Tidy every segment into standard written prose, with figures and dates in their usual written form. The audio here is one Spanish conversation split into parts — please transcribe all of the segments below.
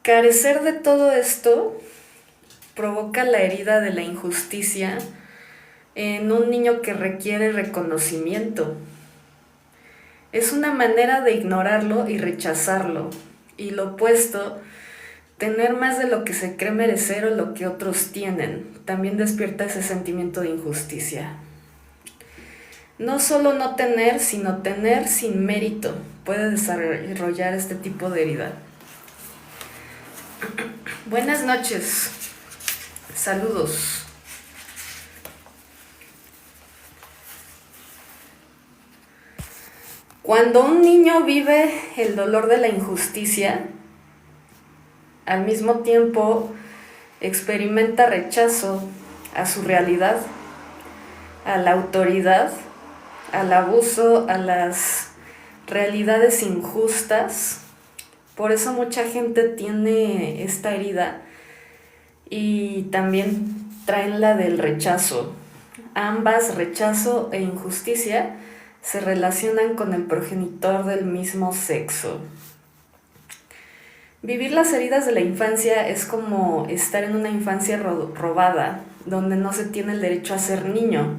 Carecer de todo esto provoca la herida de la injusticia en un niño que requiere reconocimiento. Es una manera de ignorarlo y rechazarlo. Y lo opuesto, tener más de lo que se cree merecer o lo que otros tienen, también despierta ese sentimiento de injusticia. No solo no tener, sino tener sin mérito puede desarrollar este tipo de herida. Buenas noches. Saludos. Cuando un niño vive el dolor de la injusticia, al mismo tiempo experimenta rechazo a su realidad, a la autoridad, al abuso, a las realidades injustas. Por eso mucha gente tiene esta herida y también traen la del rechazo. Ambas, rechazo e injusticia, se relacionan con el progenitor del mismo sexo. Vivir las heridas de la infancia es como estar en una infancia robada, donde no se tiene el derecho a ser niño.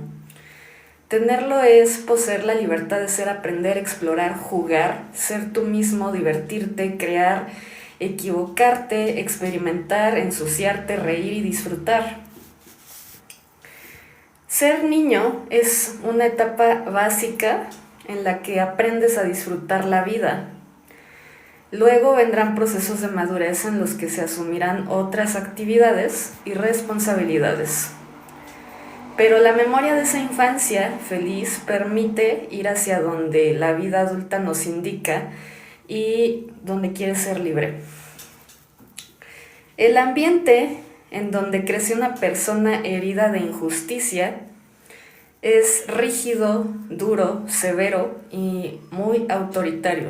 Tenerlo es poseer la libertad de ser, aprender, explorar, jugar, ser tú mismo, divertirte, crear, equivocarte, experimentar, ensuciarte, reír y disfrutar. Ser niño es una etapa básica en la que aprendes a disfrutar la vida. Luego vendrán procesos de madurez en los que se asumirán otras actividades y responsabilidades. Pero la memoria de esa infancia feliz permite ir hacia donde la vida adulta nos indica y donde quiere ser libre. El ambiente en donde crece una persona herida de injusticia es rígido, duro, severo y muy autoritario.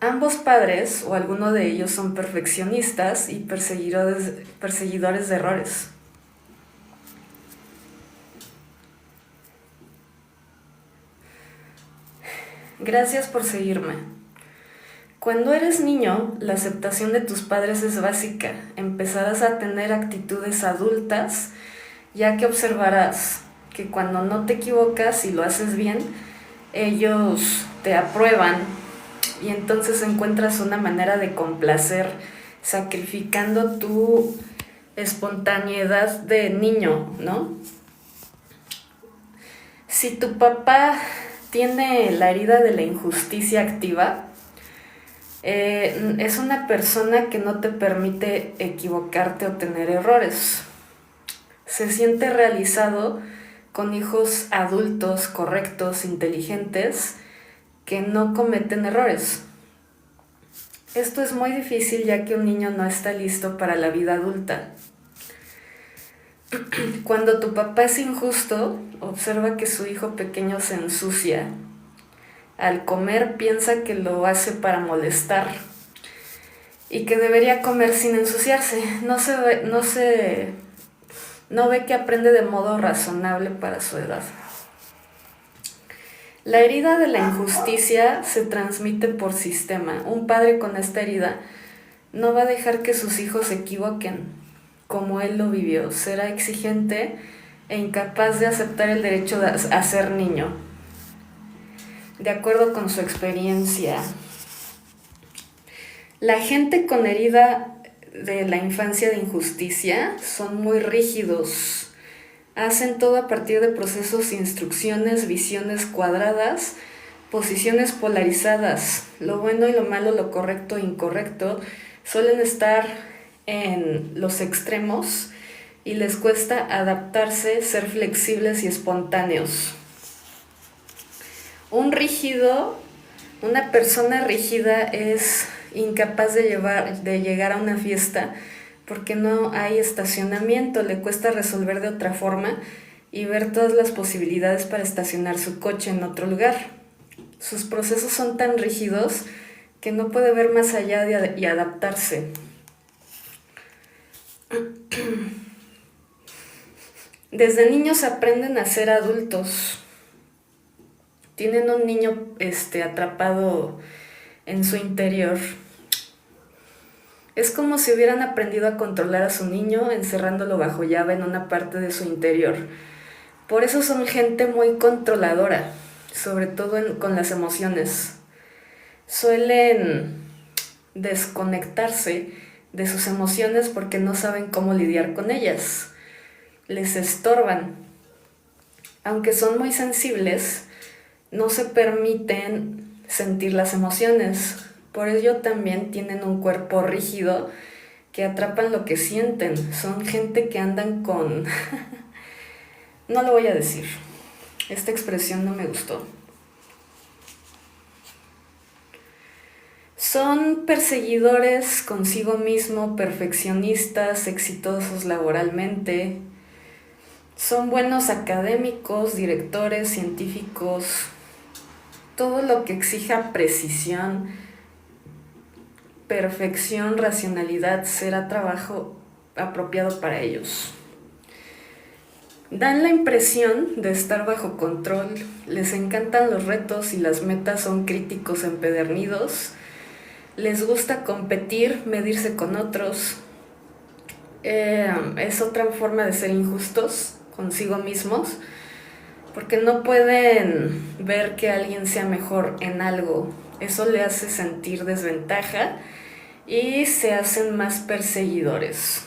Ambos padres o alguno de ellos son perfeccionistas y perseguidores de errores. Gracias por seguirme. Cuando eres niño, la aceptación de tus padres es básica. Empezarás a tener actitudes adultas, ya que observarás que cuando no te equivocas y lo haces bien, ellos te aprueban y entonces encuentras una manera de complacer, sacrificando tu espontaneidad de niño, ¿no? Si tu papá tiene la herida de la injusticia activa, es una persona que no te permite equivocarte o tener errores. Se siente realizado con hijos adultos, correctos, inteligentes, que no cometen errores. Esto es muy difícil ya que un niño no está listo para la vida adulta. Cuando tu papá es injusto, observa que su hijo pequeño se ensucia. Al comer piensa que lo hace para molestar y que debería comer sin ensuciarse. No ve que aprende de modo razonable para su edad. La herida de la injusticia se transmite por sistema. Un padre con esta herida no va a dejar que sus hijos se equivoquen como él lo vivió. Será exigente e incapaz de aceptar el derecho a ser niño, de acuerdo con su experiencia. La gente con herida de la infancia de injusticia son muy rígidos. Hacen todo a partir de procesos, instrucciones, visiones cuadradas, posiciones polarizadas. Lo bueno y lo malo, lo correcto e incorrecto, suelen estar en los extremos y les cuesta adaptarse, ser flexibles y espontáneos. Una persona rígida es incapaz de llegar a una fiesta porque no hay estacionamiento, le cuesta resolver de otra forma y ver todas las posibilidades para estacionar su coche en otro lugar. Sus procesos son tan rígidos que no puede ver más allá y adaptarse. Desde niños aprenden a ser adultos. Tienen un niño atrapado en su interior Es como si hubieran aprendido a controlar a su niño encerrándolo bajo llave en una parte de su interior. Por eso son gente muy controladora, sobre todo con las emociones. Suelen desconectarse de sus emociones porque no saben cómo lidiar con ellas. Les estorban. Aunque son muy sensibles, no se permiten sentir las emociones. Por ello también tienen un cuerpo rígido que atrapan lo que sienten. Son gente que andan con... No lo voy a decir. Esta expresión no me gustó. Son perseguidores consigo mismo, perfeccionistas, exitosos laboralmente. Son buenos académicos, directores, científicos. Todo lo que exija precisión, perfección, racionalidad será trabajo apropiado para ellos. Dan la impresión de estar bajo control, les encantan los retos y las metas, son críticos empedernidos, les gusta competir, medirse con otros. Es otra forma de ser injustos consigo mismos, porque no pueden ver que alguien sea mejor en algo. Eso le hace sentir desventaja y se hacen más perseguidores.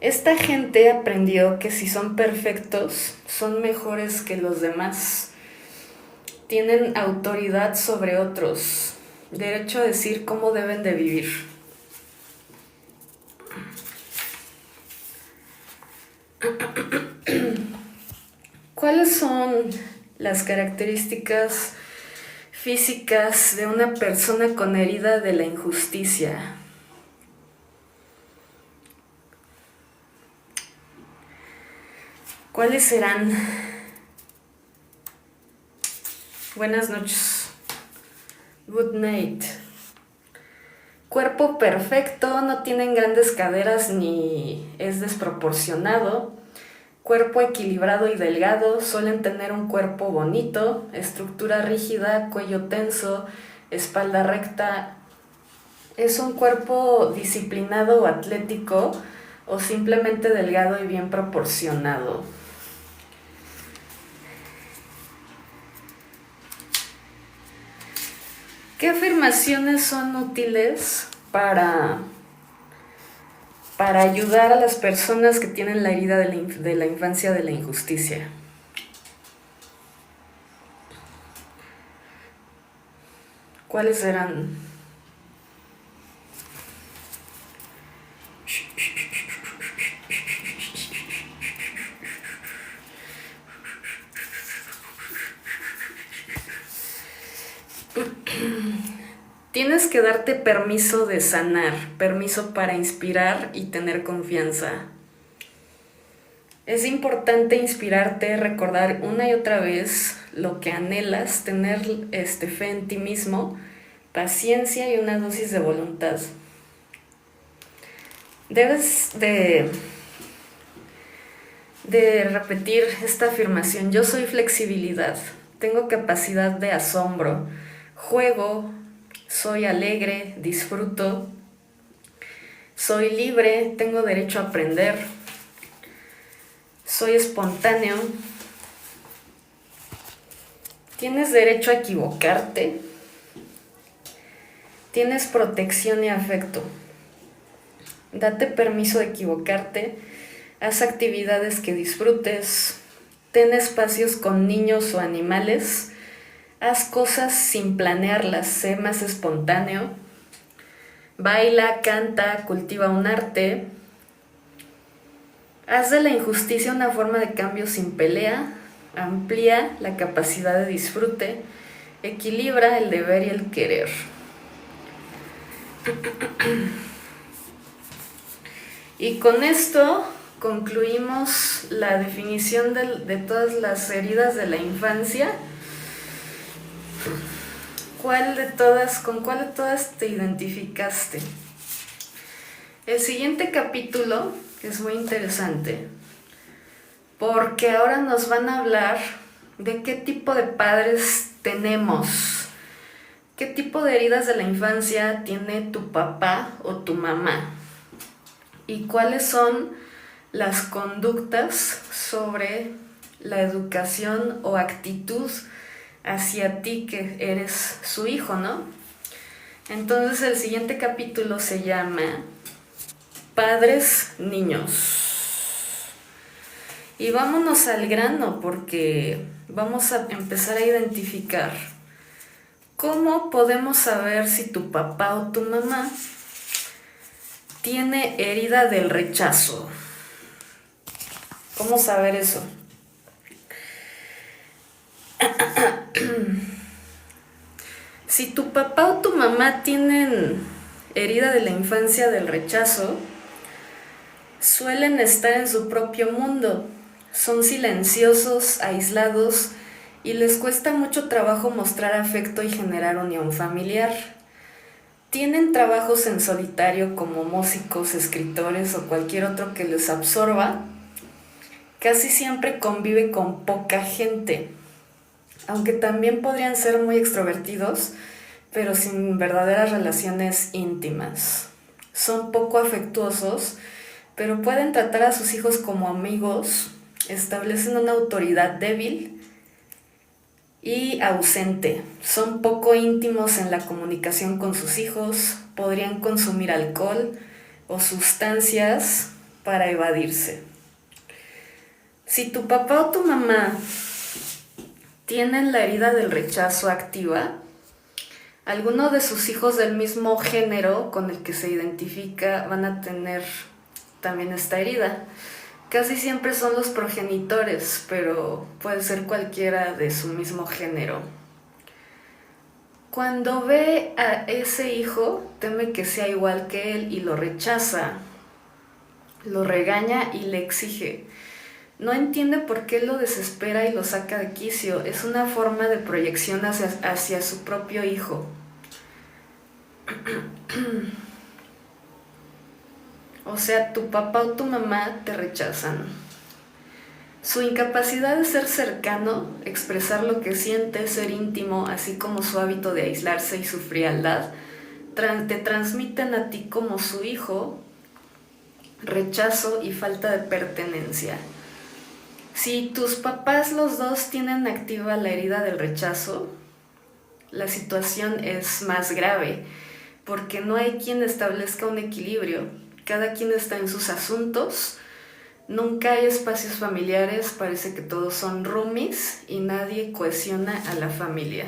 Esta gente aprendió que si son perfectos, son mejores que los demás. Tienen autoridad sobre otros, derecho a decir cómo deben de vivir. ¿Cuáles son las características físicas de una persona con herida de la injusticia? ¿Cuáles serán? Buenas noches. Good night. Cuerpo perfecto, no tienen grandes caderas ni es desproporcionado. Cuerpo equilibrado y delgado, suelen tener un cuerpo bonito, estructura rígida, cuello tenso, espalda recta. Es un cuerpo disciplinado o atlético o simplemente delgado y bien proporcionado. ¿Qué afirmaciones son útiles para ayudar a las personas que tienen la herida de la infancia de la injusticia? ¿Cuáles serán? Tienes que darte permiso de sanar, permiso para inspirar y tener confianza. Es importante inspirarte, recordar una y otra vez lo que anhelas, tener fe en ti mismo, paciencia y una dosis de voluntad. Debes de repetir esta afirmación: yo soy flexibilidad, tengo capacidad de asombro, juego, soy alegre, disfruto, soy libre, tengo derecho a aprender, soy espontáneo, tienes derecho a equivocarte, tienes protección y afecto. Date permiso de equivocarte, haz actividades que disfrutes, ten espacios con niños o animales, haz cosas sin planearlas, sé más espontáneo, baila, canta, cultiva un arte, haz de la injusticia una forma de cambio sin pelea, amplía la capacidad de disfrute, equilibra el deber y el querer. Y con esto concluimos la definición de todas las heridas de la infancia. ¿Con cuál de todas te identificaste? El siguiente capítulo es muy interesante porque ahora nos van a hablar de qué tipo de padres tenemos, qué tipo de heridas de la infancia tiene tu papá o tu mamá? ¿Y cuáles son las conductas sobre la educación o actitud hacia ti que eres su hijo, ¿no? Entonces el siguiente capítulo se llama Padres Niños. Y vámonos al grano porque vamos a empezar a identificar cómo podemos saber si tu papá o tu mamá tiene herida del rechazo. ¿Cómo saber eso? Si tu papá o tu mamá tienen herida de la infancia del rechazo, suelen estar en su propio mundo. Son silenciosos, aislados y les cuesta mucho trabajo mostrar afecto y generar unión familiar. Tienen trabajos en solitario como músicos, escritores o cualquier otro que les absorba. Casi siempre convive con poca gente, aunque también podrían ser muy extrovertidos, pero sin verdaderas relaciones íntimas. Son poco afectuosos, pero pueden tratar a sus hijos como amigos, establecen una autoridad débil y ausente. Son poco íntimos en la comunicación con sus hijos, podrían consumir alcohol o sustancias para evadirse. Si tu papá o tu mamá tienen la herida del rechazo activa, algunos de sus hijos del mismo género con el que se identifica van a tener también esta herida. Casi siempre son los progenitores, pero puede ser cualquiera de su mismo género. Cuando ve a ese hijo, teme que sea igual que él y lo rechaza, lo regaña y le exige. No entiende por qué lo desespera y lo saca de quicio. Es una forma de proyección hacia su propio hijo. O sea, tu papá o tu mamá te rechazan. Su incapacidad de ser cercano, expresar lo que siente, ser íntimo, así como su hábito de aislarse y su frialdad, te transmiten a ti como su hijo rechazo y falta de pertenencia. Si tus papás los dos tienen activa la herida del rechazo, la situación es más grave, porque no hay quien establezca un equilibrio. Cada quien está en sus asuntos, nunca hay espacios familiares, parece que todos son roomies y nadie cohesiona a la familia.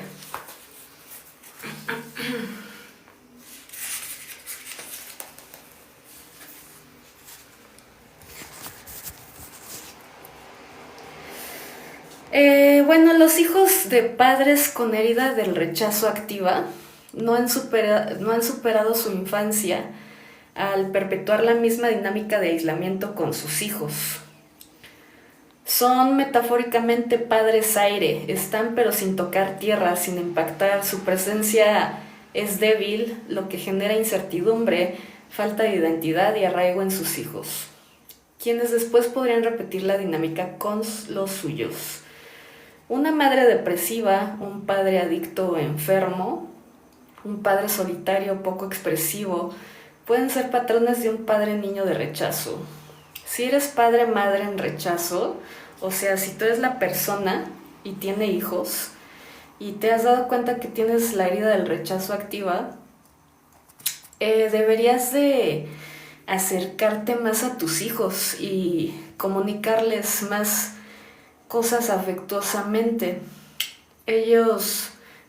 Bueno, los hijos de padres con herida del rechazo activa no han superado su infancia al perpetuar la misma dinámica de aislamiento con sus hijos. Son metafóricamente padres aire, están pero sin tocar tierra, sin impactar, su presencia es débil, lo que genera incertidumbre, falta de identidad y arraigo en sus hijos, quienes después podrían repetir la dinámica con los suyos. Una madre depresiva, un padre adicto o enfermo, un padre solitario poco expresivo, pueden ser patrones de un padre-niño de rechazo. Si eres padre-madre en rechazo, o sea, si tú eres la persona y tiene hijos, y te has dado cuenta que tienes la herida del rechazo activa, deberías de acercarte más a tus hijos y comunicarles más cosas afectuosamente.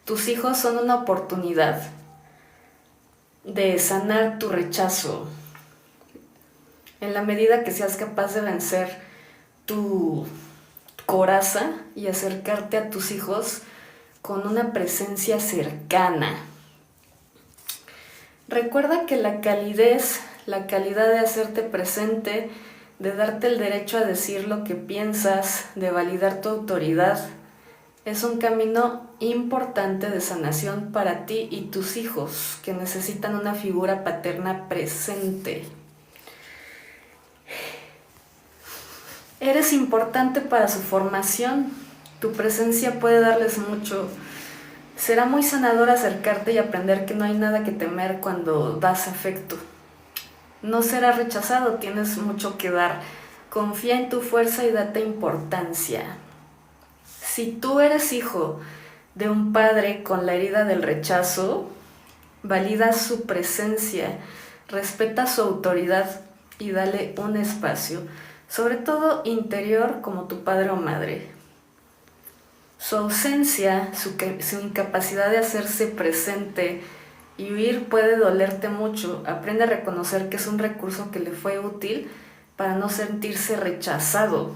Tus hijos son una oportunidad de sanar tu rechazo. En la medida que seas capaz de vencer tu coraza y acercarte a tus hijos con una presencia cercana. Recuerda que la calidez, la calidad de hacerte presente, de darte el derecho a decir lo que piensas, de validar tu autoridad, es un camino importante de sanación para ti y tus hijos, que necesitan una figura paterna presente. Eres importante para su formación. Tu presencia puede darles mucho. Será muy sanador acercarte y aprender que no hay nada que temer cuando das afecto. No serás rechazado, tienes mucho que dar. Confía en tu fuerza y date importancia. Si tú eres hijo de un padre con la herida del rechazo, valida su presencia, respeta su autoridad y dale un espacio, sobre todo interior como tu padre o madre. Su ausencia, su incapacidad de hacerse presente y huir puede dolerte mucho. Aprende a reconocer que es un recurso que le fue útil para no sentirse rechazado.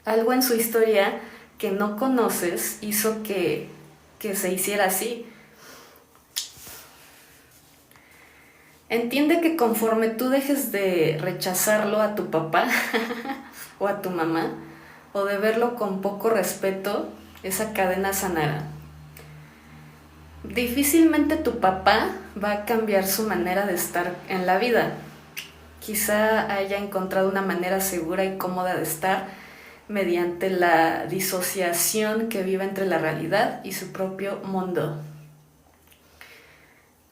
Algo en su historia que no conoces hizo que se hiciera así. Entiende que conforme tú dejes de rechazarlo a tu papá o a tu mamá, o de verlo con poco respeto, esa cadena sanará. Difícilmente tu papá va a cambiar su manera de estar en la vida. Quizá haya encontrado una manera segura y cómoda de estar mediante la disociación que vive entre la realidad y su propio mundo.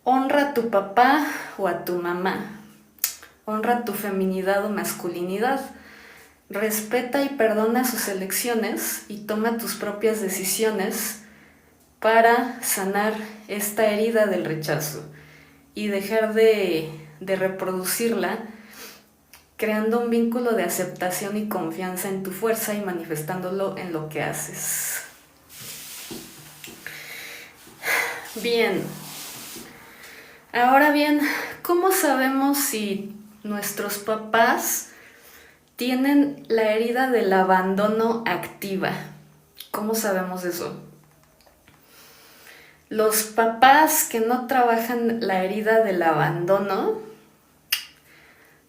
Honra a tu papá o a tu mamá. Honra tu feminidad o masculinidad. Respeta y perdona sus elecciones y toma tus propias decisiones para sanar esta herida del rechazo y dejar de reproducirla, creando un vínculo de aceptación y confianza en tu fuerza y manifestándolo en lo que haces. Bien. Ahora bien, ¿cómo sabemos si nuestros papás tienen la herida del abandono activa? ¿Cómo sabemos eso? Los papás que no trabajan la herida del abandono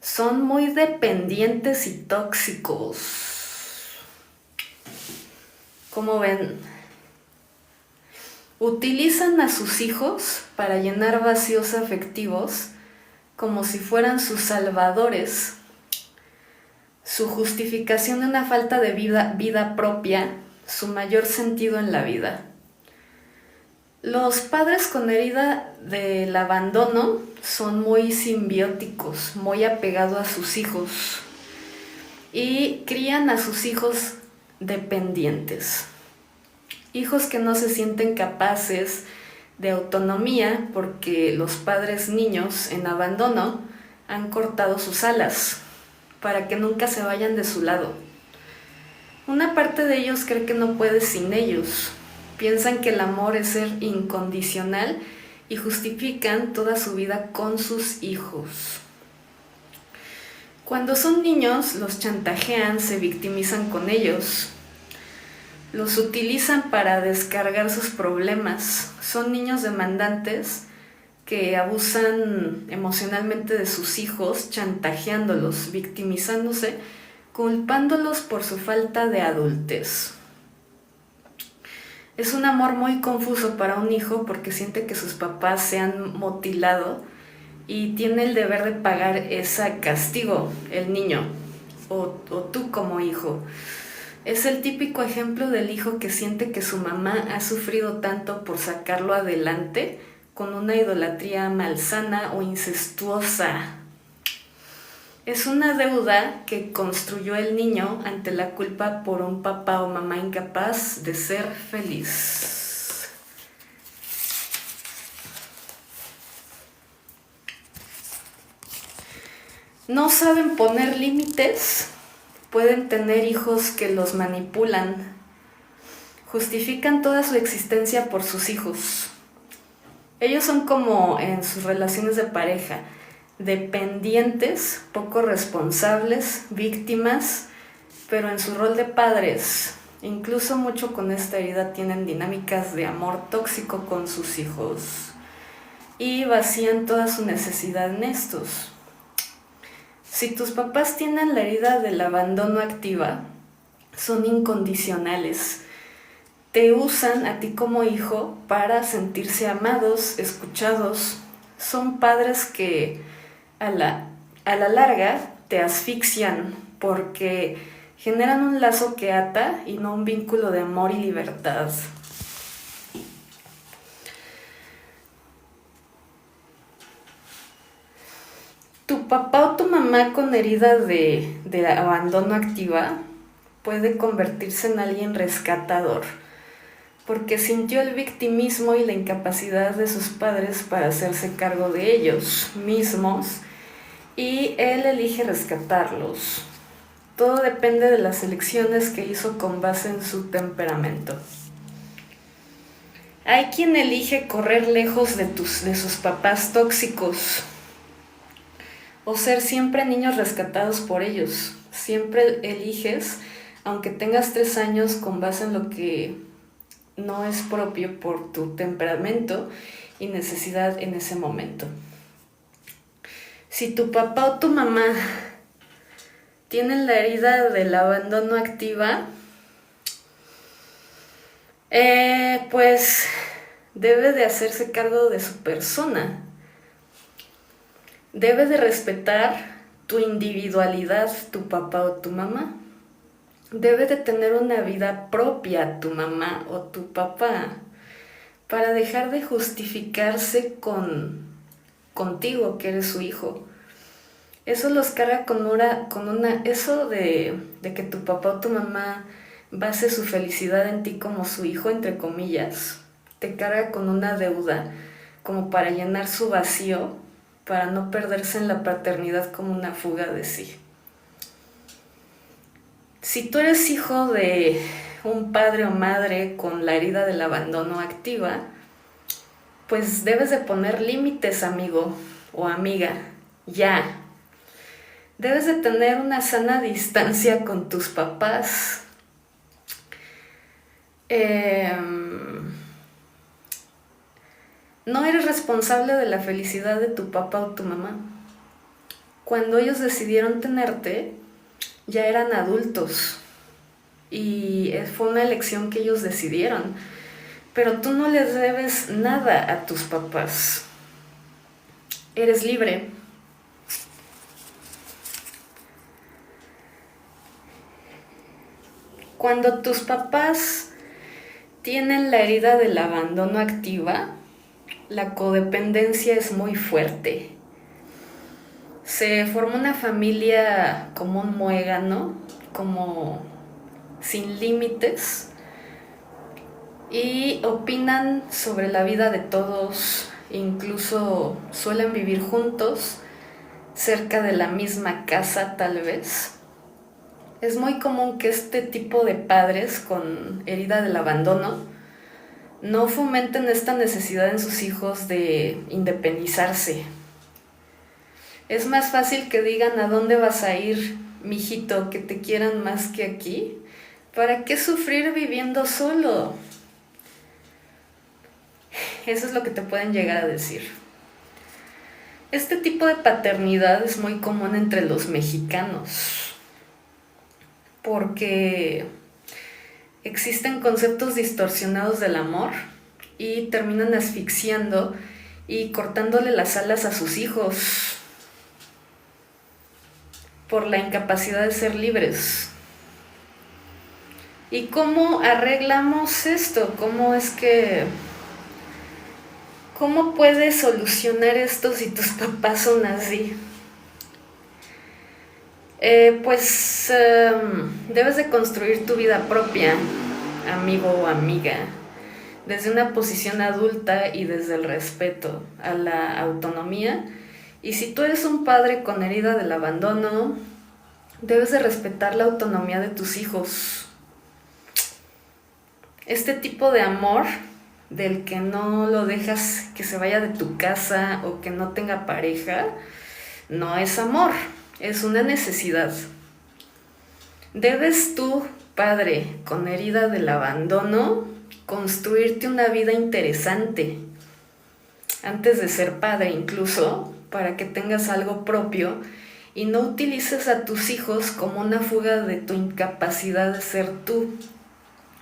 son muy dependientes y tóxicos. ¿Cómo ven? Utilizan a sus hijos para llenar vacíos afectivos como si fueran sus salvadores. Su justificación de una falta de vida propia, su mayor sentido en la vida. Los padres con herida del abandono son muy simbióticos, muy apegados a sus hijos y crían a sus hijos dependientes. Hijos que no se sienten capaces de autonomía porque los padres niños en abandono han cortado sus alas para que nunca se vayan de su lado. Una parte de ellos cree que no puede sin ellos. Piensan que el amor es ser incondicional y justifican toda su vida con sus hijos. Cuando son niños, los chantajean, se victimizan con ellos. Los utilizan para descargar sus problemas. Son niños demandantes que abusan emocionalmente de sus hijos, chantajeándolos, victimizándose, culpándolos por su falta de adultez. Es un amor muy confuso para un hijo porque siente que sus papás se han mutilado y tiene el deber de pagar ese castigo, el niño, o tú como hijo. Es el típico ejemplo del hijo que siente que su mamá ha sufrido tanto por sacarlo adelante con una idolatría malsana o incestuosa. Es una deuda que construyó el niño ante la culpa por un papá o mamá incapaz de ser feliz. No saben poner límites, pueden tener hijos que los manipulan, justifican toda su existencia por sus hijos. Ellos son como en sus relaciones de pareja, dependientes, poco responsables, víctimas, pero en su rol de padres, incluso mucho con esta herida, tienen dinámicas de amor tóxico con sus hijos y vacían toda su necesidad en estos. Si tus papás tienen la herida del abandono activa, son incondicionales. Te usan a ti como hijo para sentirse amados, escuchados. Son padres que a la larga te asfixian porque generan un lazo que ata y no un vínculo de amor y libertad. Tu papá o tu mamá con herida de abandono activa puede convertirse en alguien rescatador, porque sintió el victimismo y la incapacidad de sus padres para hacerse cargo de ellos mismos, y él elige rescatarlos. Todo depende de las elecciones que hizo con base en su temperamento. Hay quien elige correr lejos de sus papás tóxicos, o ser siempre niños rescatados por ellos. Siempre eliges, aunque tengas 3 años, con base en lo que no es propio por tu temperamento y necesidad en ese momento. Si tu papá o tu mamá tienen la herida del abandono activa, pues debe de hacerse cargo de su persona. Debe de respetar tu individualidad, tu papá o tu mamá. Debe de tener una vida propia tu mamá o tu papá, para dejar de justificarse contigo, que eres su hijo. Eso los carga eso de que tu papá o tu mamá base su felicidad en ti como su hijo, entre comillas, te carga con una deuda como para llenar su vacío, para no perderse en la paternidad como una fuga de sí. Si tú eres hijo de un padre o madre con la herida del abandono activa, pues debes de poner límites, amigo o amiga, ya. Debes de tener una sana distancia con tus papás. No eres responsable de la felicidad de tu papá o tu mamá. Cuando ellos decidieron tenerte, ya eran adultos y fue una elección que ellos decidieron, pero tú no les debes nada a tus papás. Eres libre. Cuando tus papás tienen la herida del abandono activa, la codependencia es muy fuerte. Se forma una familia como un muégano, como sin límites, y opinan sobre la vida de todos, incluso suelen vivir juntos, cerca de la misma casa tal vez. Es muy común que este tipo de padres con herida del abandono no fomenten esta necesidad en sus hijos de independizarse. Es más fácil que digan: ¿a dónde vas a ir, mijito, que te quieran más que aquí? ¿Para qué sufrir viviendo solo? Eso es lo que te pueden llegar a decir. Este tipo de paternidad es muy común entre los mexicanos, porque existen conceptos distorsionados del amor y terminan asfixiando y cortándole las alas a sus hijos por la incapacidad de ser libres. ¿Y cómo arreglamos esto? ¿Cómo puedes solucionar esto si tus papás son así? Debes de construir tu vida propia, amigo o amiga, desde una posición adulta y desde el respeto a la autonomía. Y si tú eres un padre con herida del abandono, debes de respetar la autonomía de tus hijos. Este tipo de amor del que no lo dejas que se vaya de tu casa o que no tenga pareja, no es amor, es una necesidad. Debes tú, padre con herida del abandono, construirte una vida interesante antes de ser padre, incluso para que tengas algo propio y no utilices a tus hijos como una fuga de tu incapacidad de ser tú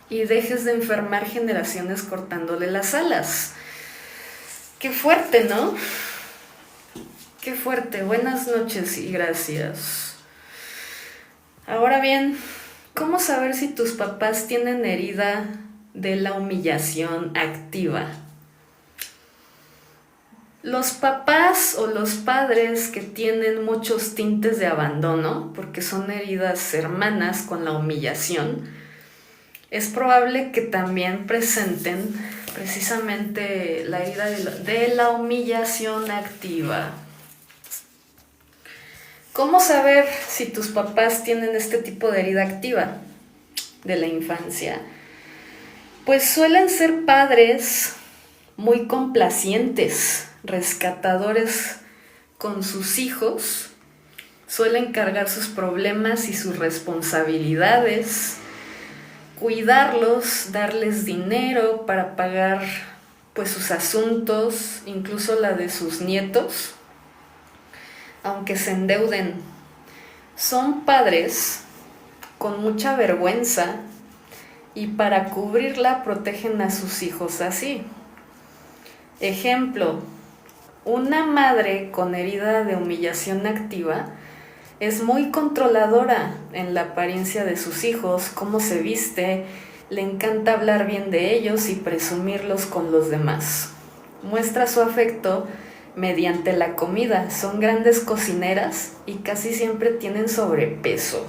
y dejes de enfermar generaciones cortándole las alas. Qué fuerte, ¿no? Qué fuerte. Buenas noches y gracias. Ahora bien, ¿cómo saber si tus papás tienen herida de la humillación activa? Los papás o los padres que tienen muchos tintes de abandono, porque son heridas hermanas con la humillación, es probable que también presenten precisamente la herida de la humillación activa. ¿Cómo saber si tus papás tienen este tipo de herida activa de la infancia? Pues suelen ser padres muy complacientes, rescatadores con sus hijos, suelen cargar sus problemas y sus responsabilidades, cuidarlos, darles dinero para pagar pues sus asuntos, incluso la de sus nietos, aunque se endeuden. Son padres con mucha vergüenza y para cubrirla protegen a sus hijos así. Ejemplo, una madre con herida de humillación activa es muy controladora en la apariencia de sus hijos, cómo se viste, le encanta hablar bien de ellos y presumirlos con los demás. Muestra su afecto mediante la comida, son grandes cocineras y casi siempre tienen sobrepeso.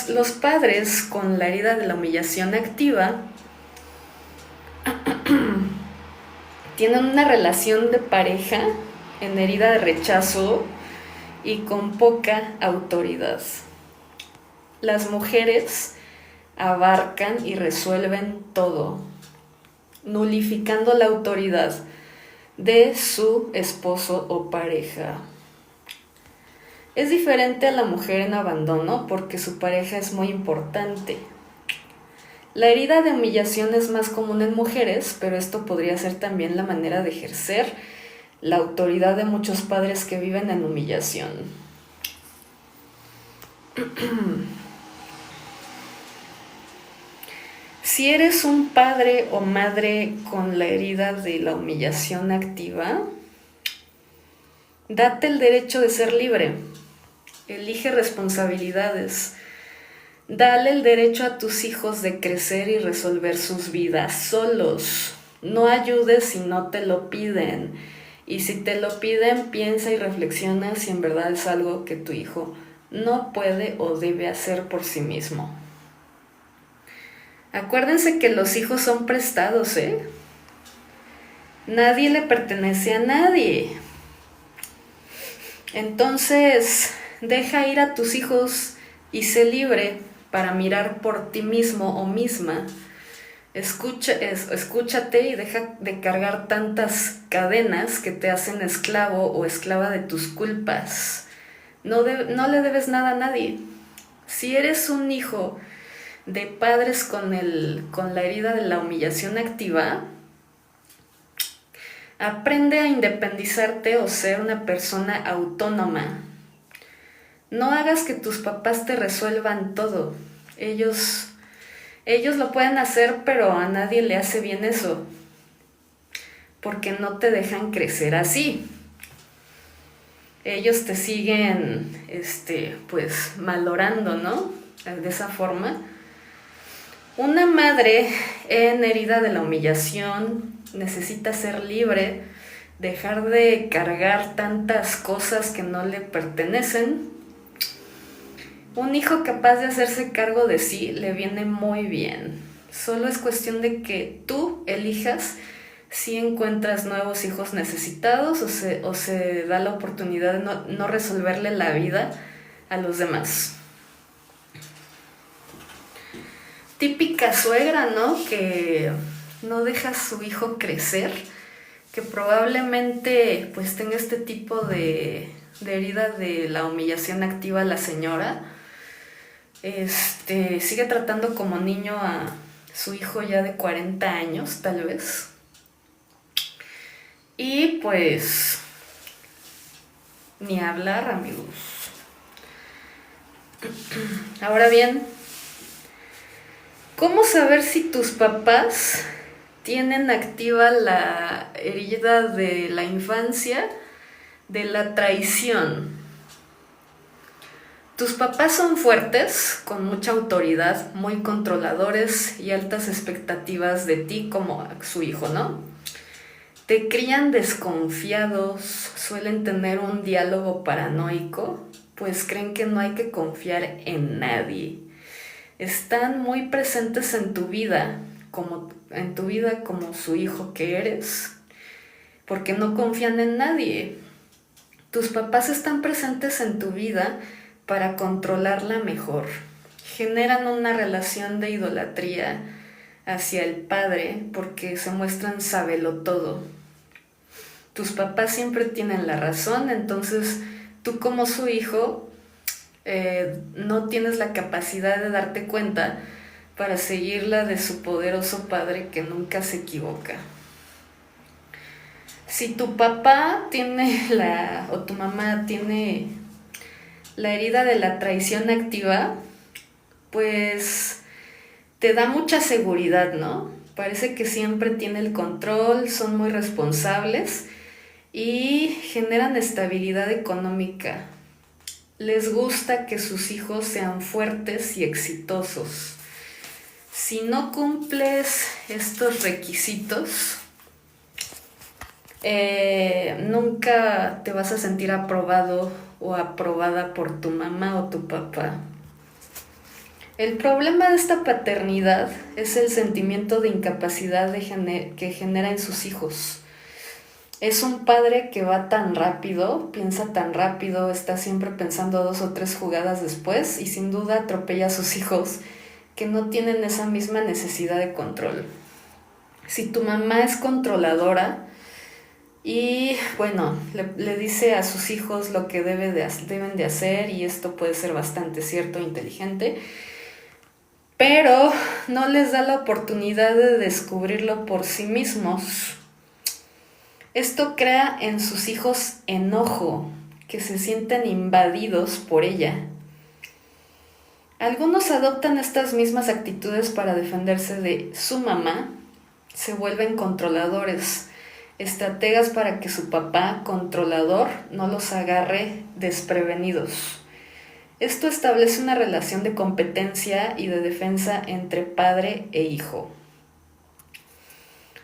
Los padres con la herida de la humillación activa tienen una relación de pareja en herida de rechazo y con poca autoridad. Las mujeres abarcan y resuelven todo, nulificando la autoridad de su esposo o pareja. Es diferente a la mujer en abandono porque su pareja es muy importante. La herida de humillación es más común en mujeres, pero esto podría ser también la manera de ejercer la autoridad de muchos padres que viven en humillación. Si eres un padre o madre con la herida de la humillación activa, date el derecho de ser libre. Elige responsabilidades. Dale el derecho a tus hijos de crecer y resolver sus vidas solos. No ayudes si no te lo piden. Y si te lo piden, piensa y reflexiona si en verdad es algo que tu hijo no puede o debe hacer por sí mismo. Acuérdense que los hijos son prestados, ¿eh? Nadie le pertenece a nadie. Entonces, deja ir a tus hijos y sé libre para mirar por ti mismo o misma. Escúchate y deja de cargar tantas cadenas que te hacen esclavo o esclava de tus culpas. No le debes nada a nadie. Si eres un hijo de padres con la herida de la humillación activa, aprende a independizarte o ser una persona autónoma. No hagas que tus papás te resuelvan todo. Ellos lo pueden hacer, pero a nadie le hace bien eso, porque no te dejan crecer así. Ellos te siguen, pues, malorando, ¿no? De esa forma. Una madre en herida de la humillación necesita ser libre, dejar de cargar tantas cosas que no le pertenecen. Un hijo capaz de hacerse cargo de sí le viene muy bien. Solo es cuestión de que tú elijas si encuentras nuevos hijos necesitados o se da la oportunidad de no resolverle la vida a los demás. Típica suegra, ¿no? Que no deja a su hijo crecer, que probablemente pues tenga este tipo de herida de la humillación activa la señora. Sigue tratando como niño a su hijo ya de 40 años, tal vez. Y pues, ni hablar, amigos. Ahora bien, ¿cómo saber si tus papás tienen activa la herida de la infancia de la traición? Tus papás son fuertes, con mucha autoridad, muy controladores y altas expectativas de ti como su hijo, ¿no? Te crían desconfiados, suelen tener un diálogo paranoico, pues creen que no hay que confiar en nadie. Están muy presentes en tu vida, como su hijo que eres, porque no confían en nadie. Tus papás están presentes en tu vida para controlarla mejor. Generan una relación de idolatría hacia el padre porque se muestran sabelotodo. Tus papás siempre tienen la razón, entonces tú como su hijo no tienes la capacidad de darte cuenta para seguir la de su poderoso padre que nunca se equivoca. Si tu papá o tu mamá tiene la herida de la traición activa, pues te da mucha seguridad, ¿no? Parece que siempre tiene el control, son muy responsables y generan estabilidad económica. Les gusta que sus hijos sean fuertes y exitosos. Si no cumples estos requisitos, nunca te vas a sentir aprobado o aprobada por tu mamá o tu papá. El problema de esta paternidad es el sentimiento de incapacidad que genera en sus hijos. Es un padre que va tan rápido, piensa tan rápido, está siempre pensando 2 o 3 jugadas después y sin duda atropella a sus hijos que no tienen esa misma necesidad de control. Si tu mamá es controladora y bueno, le dice a sus hijos lo que deben de hacer, y esto puede ser bastante cierto e inteligente, pero no les da la oportunidad de descubrirlo por sí mismos. Esto crea en sus hijos enojo, que se sienten invadidos por ella. Algunos adoptan estas mismas actitudes para defenderse de su mamá, se vuelven controladores, estrategas para que su papá, controlador, no los agarre desprevenidos. Esto establece una relación de competencia y de defensa entre padre e hijo.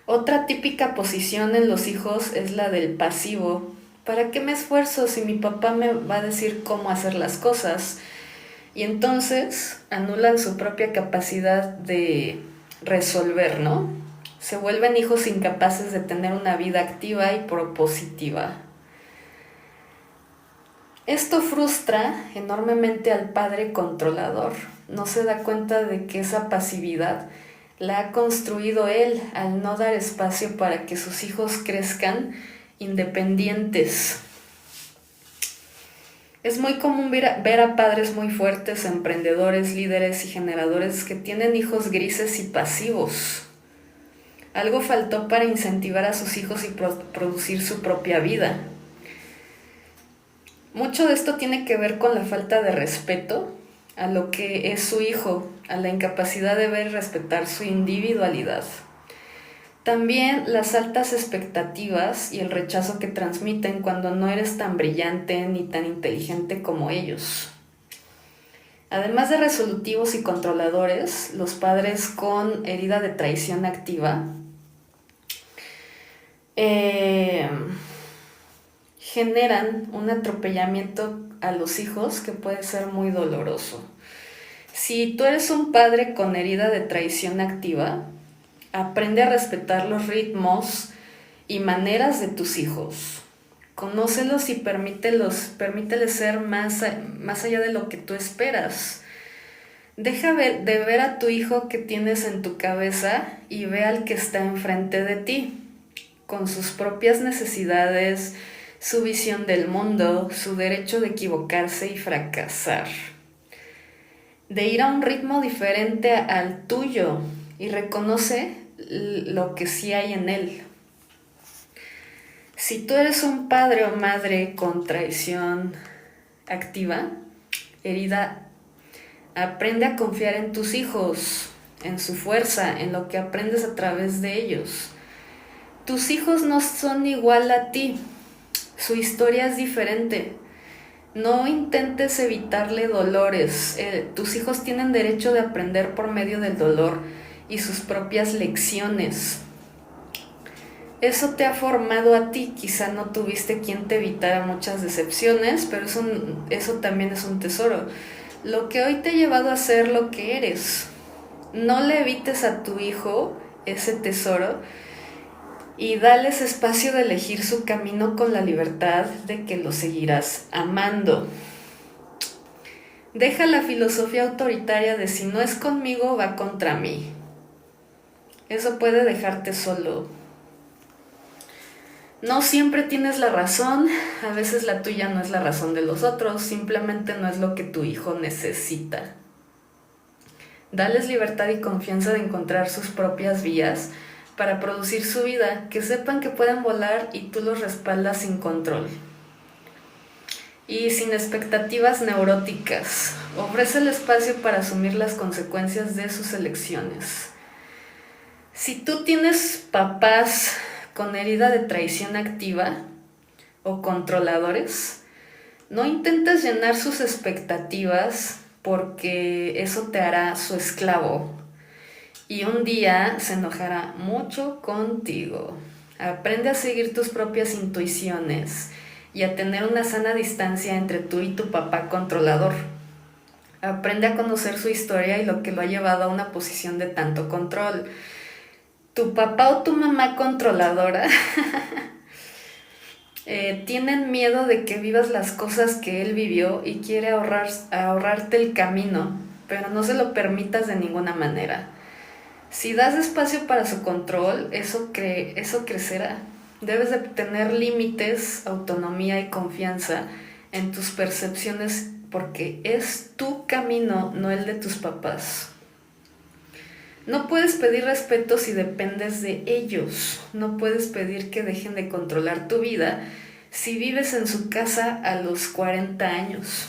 Otra típica posición en los hijos es la del pasivo. ¿Para qué me esfuerzo si mi papá me va a decir cómo hacer las cosas? Y entonces anulan su propia capacidad de resolver, ¿no? Se vuelven hijos incapaces de tener una vida activa y propositiva. Esto frustra enormemente al padre controlador. No se da cuenta de que esa pasividad la ha construido él al no dar espacio para que sus hijos crezcan independientes. Es muy común ver a padres muy fuertes, emprendedores, líderes y generadores que tienen hijos grises y pasivos. Algo faltó para incentivar a sus hijos y producir su propia vida. Mucho de esto tiene que ver con la falta de respeto a lo que es su hijo, a la incapacidad de ver y respetar su individualidad. También las altas expectativas y el rechazo que transmiten cuando no eres tan brillante ni tan inteligente como ellos. Además de resolutivos y controladores, los padres con herida de traición activa generan un atropellamiento a los hijos que puede ser muy doloroso. Si tú eres un padre con herida de traición activa, aprende a respetar los ritmos y maneras de tus hijos. Conócelos y permíteles ser más allá de lo que tú esperas. Deja de ver a tu hijo que tienes en tu cabeza y ve al que está enfrente de ti, con sus propias necesidades, su visión del mundo, su derecho de equivocarse y fracasar. De ir a un ritmo diferente al tuyo y reconoce lo que sí hay en él. Si tú eres un padre o madre con traición activa, herida, aprende a confiar en tus hijos, en su fuerza, en lo que aprendes a través de ellos. Tus hijos no son igual a ti, su historia es diferente. No intentes evitarle dolores. Tus hijos tienen derecho de aprender por medio del dolor y sus propias lecciones. Eso te ha formado a ti. Quizá no tuviste quien te evitara muchas decepciones, pero eso también es un tesoro. Lo que hoy te ha llevado a ser lo que eres. No le evites a tu hijo ese tesoro y dales espacio de elegir su camino con la libertad de que lo seguirás amando. Deja la filosofía autoritaria de si no es conmigo, va contra mí. Eso puede dejarte solo. No siempre tienes la razón, a veces la tuya no es la razón de los otros, simplemente no es lo que tu hijo necesita. Dales libertad y confianza de encontrar sus propias vías para producir su vida, que sepan que pueden volar y tú los respaldas sin control. Y sin expectativas neuróticas, ofrece el espacio para asumir las consecuencias de sus elecciones. Si tú tienes papás con herida de traición activa o controladores, no intentes llenar sus expectativas porque eso te hará su esclavo y un día se enojará mucho contigo. Aprende a seguir tus propias intuiciones y a tener una sana distancia entre tú y tu papá controlador. Aprende a conocer su historia y lo que lo ha llevado a una posición de tanto control. Tu papá o tu mamá controladora tienen miedo de que vivas las cosas que él vivió y quiere ahorrarte el camino, pero no se lo permitas de ninguna manera. Si das espacio para su control, eso crecerá. Debes de tener límites, autonomía y confianza en tus percepciones porque es tu camino, no el de tus papás. No puedes pedir respeto si dependes de ellos. No puedes pedir que dejen de controlar tu vida si vives en su casa a los 40 años.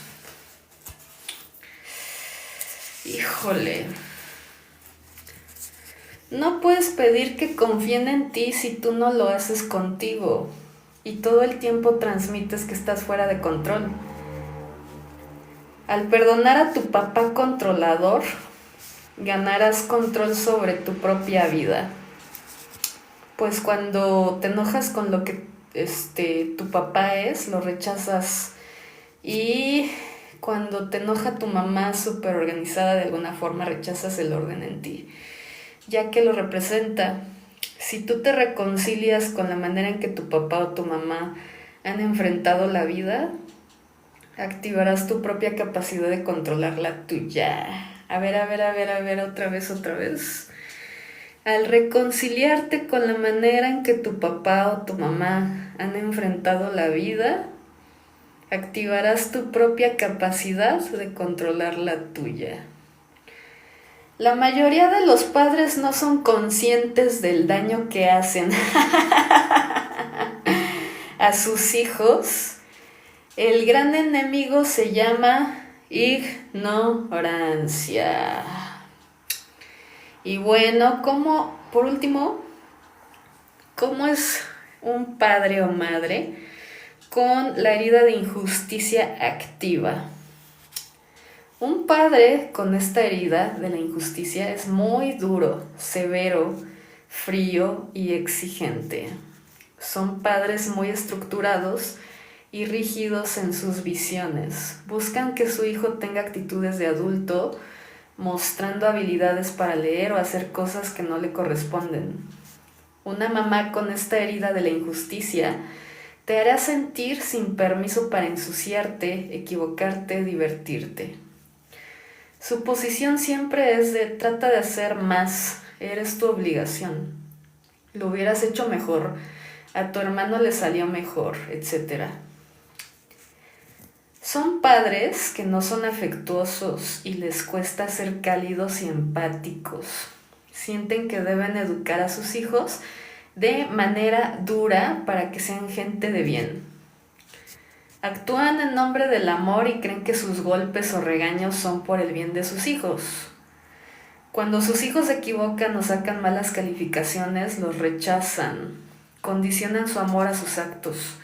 Híjole. No puedes pedir que confíen en ti si tú no lo haces contigo y todo el tiempo transmites que estás fuera de control. Al perdonar a tu papá controlador, ganarás control sobre tu propia vida. Pues cuando te enojas con lo que tu papá es, lo rechazas. Y cuando te enoja tu mamá súper organizada de alguna forma, rechazas el orden en ti, ya que lo representa. Si tú te reconcilias con la manera en que tu papá o tu mamá han enfrentado la vida, activarás tu propia capacidad de controlar la tuya. A ver, otra vez. Al reconciliarte con la manera en que tu papá o tu mamá han enfrentado la vida, activarás tu propia capacidad de controlar la tuya. La mayoría de los padres no son conscientes del daño que hacen a sus hijos. El gran enemigo se llama ignorancia. Y bueno, por último, ¿cómo es un padre o madre con la herida de injusticia activa? Un padre con esta herida de la injusticia es muy duro, severo, frío y exigente. Son padres muy estructurados y rígidos en sus visiones. Buscan que su hijo tenga actitudes de adulto, mostrando habilidades para leer o hacer cosas que no le corresponden. Una mamá con esta herida de la injusticia te hará sentir sin permiso para ensuciarte, equivocarte, divertirte. Su posición siempre es de trata de hacer más, eres tu obligación. Lo hubieras hecho mejor, a tu hermano le salió mejor, etc. Son padres que no son afectuosos y les cuesta ser cálidos y empáticos. Sienten que deben educar a sus hijos de manera dura para que sean gente de bien. Actúan en nombre del amor y creen que sus golpes o regaños son por el bien de sus hijos. Cuando sus hijos se equivocan o sacan malas calificaciones, los rechazan, condicionan su amor a sus actos.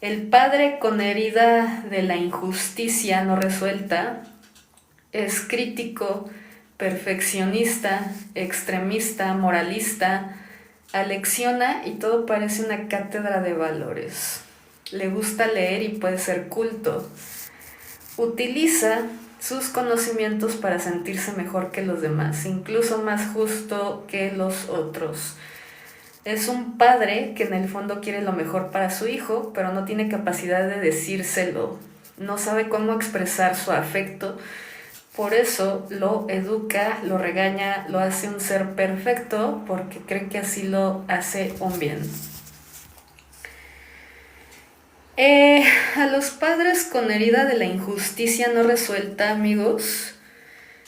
El padre con herida de la injusticia no resuelta es crítico, perfeccionista, extremista, moralista, alecciona y todo parece una cátedra de valores. Le gusta leer y puede ser culto. Utiliza sus conocimientos para sentirse mejor que los demás, incluso más justo que los otros. Es un padre que en el fondo quiere lo mejor para su hijo, pero no tiene capacidad de decírselo. No sabe cómo expresar su afecto. Por eso lo educa, lo regaña, lo hace un ser perfecto, porque cree que así lo hace un bien. A los padres con herida de la injusticia no resuelta, amigos,